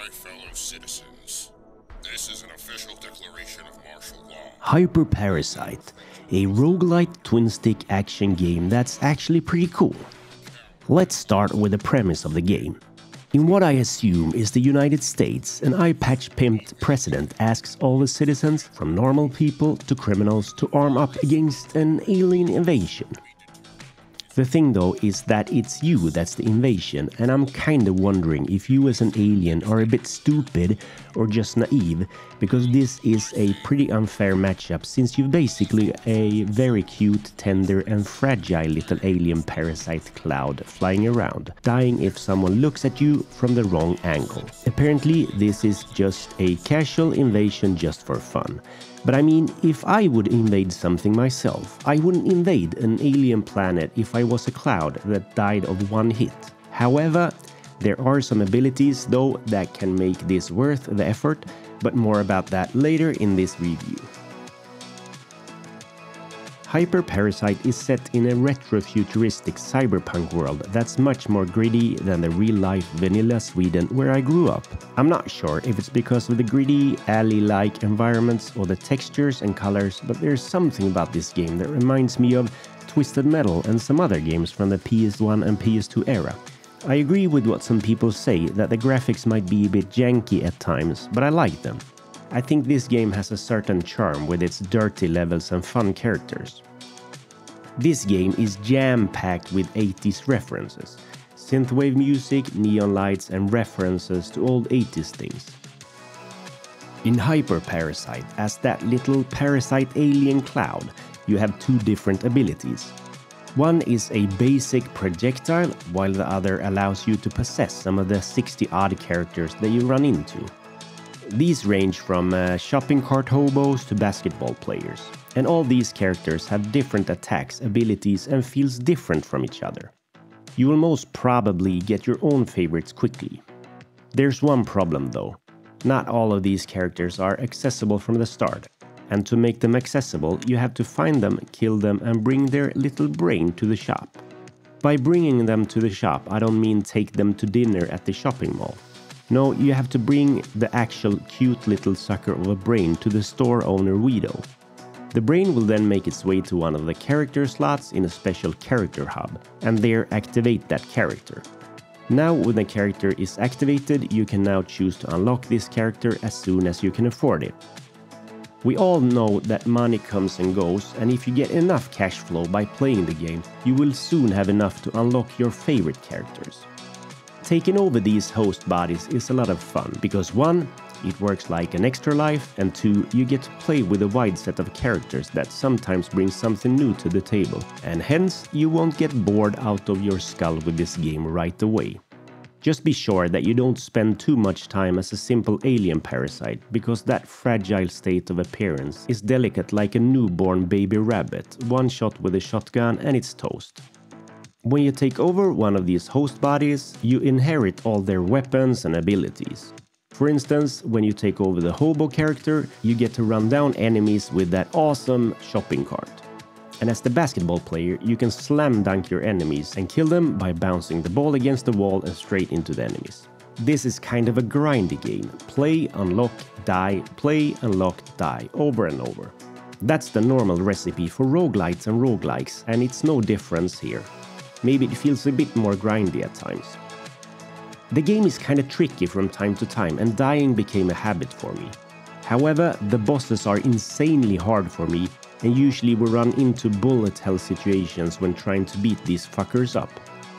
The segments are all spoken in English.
my fellow citizens. This is an official declaration of martial law. HyperParasite, a roguelite twin-stick action game that's actually pretty cool. Let's start with the premise of the game. In what I assume is the United States, an eye-patch-pimped president asks all the citizens, from normal people to criminals, to arm up against an alien invasion. The thing though is that it's you that's the invasion, and I'm kinda wondering if you as an alien are a bit stupid or just naive, because this is a pretty unfair matchup since you're basically a very cute, tender and fragile little alien parasite cloud flying around, dying if someone looks at you from the wrong angle. Apparently this is just a casual invasion just for fun. But I mean, if I would invade something myself, I wouldn't invade an alien planet if I was a cloud that died of one hit. However, there are some abilities though that can make this worth the effort, but more about that later in this review. HyperParasite is set in a retrofuturistic cyberpunk world that's much more gritty than the real-life vanilla Sweden where I grew up. I'm not sure if it's because of the gritty, alley-like environments or the textures and colors, but there's something about this game that reminds me of Twisted Metal and some other games from the PS1 and PS2 era. I agree with what some people say that the graphics might be a bit janky at times, but I like them. I think this game has a certain charm with its dirty levels and fun characters. This game is jam-packed with 80s references, synthwave music, neon lights and references to old 80s things. In HyperParasite, as that little parasite alien cloud, you have two different abilities. One is a basic projectile, while the other allows you to possess some of the 60-odd characters that you run into. These range from shopping cart hobos to basketball players, and all these characters have different attacks, abilities and feels different from each other. You will most probably get your own favorites quickly. There's one problem though, not all of these characters are accessible from the start, and to make them accessible you have to find them, kill them and bring their little brain to the shop. By bringing them to the shop I don't mean take them to dinner at the shopping mall. No, you have to bring the actual cute little sucker of a brain to the store owner Guido. The brain will then make its way to one of the character slots in a special character hub, and there activate that character. Now when the character is activated, you can now choose to unlock this character as soon as you can afford it. We all know that money comes and goes, and if you get enough cash flow by playing the game, you will soon have enough to unlock your favorite characters. Taking over these host bodies is a lot of fun, because 1. It works like an extra life, and 2. You get to play with a wide set of characters that sometimes bring something new to the table, and hence you won't get bored out of your skull with this game right away. Just be sure that you don't spend too much time as a simple alien parasite, because that fragile state of appearance is delicate like a newborn baby rabbit, one shot with a shotgun and it's toast. When you take over one of these host bodies, you inherit all their weapons and abilities. For instance, when you take over the hobo character, you get to run down enemies with that awesome shopping cart. And as the basketball player, you can slam dunk your enemies and kill them by bouncing the ball against the wall and straight into the enemies. This is kind of a grindy game. Play, unlock, die, play, unlock, die, over and over. That's the normal recipe for roguelites and roguelikes, and it's no difference here. Maybe it feels a bit more grindy at times. The game is kinda tricky from time to time, and dying became a habit for me. However, the bosses are insanely hard for me, and usually we run into bullet hell situations when trying to beat these fuckers up.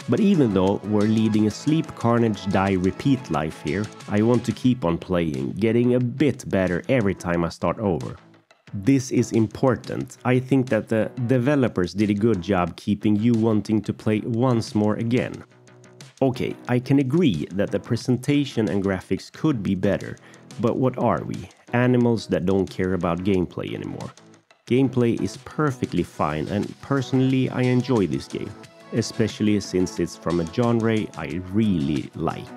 But even though we're leading a sleep, carnage, die, repeat life here, I want to keep on playing, getting a bit better every time I start over. This is important. I think that the developers did a good job keeping you wanting to play once more again. Okay, I can agree that the presentation and graphics could be better, but what are we? Animals that don't care about gameplay anymore. Gameplay is perfectly fine, and personally I enjoy this game, especially since it's from a genre I really like.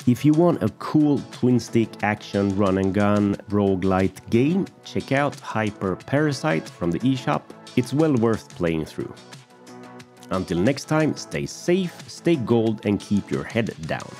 If you want a cool twin-stick action run-and-gun roguelite game, check out HyperParasite from the eShop. It's well worth playing through. Until next time, stay safe, stay gold and keep your head down.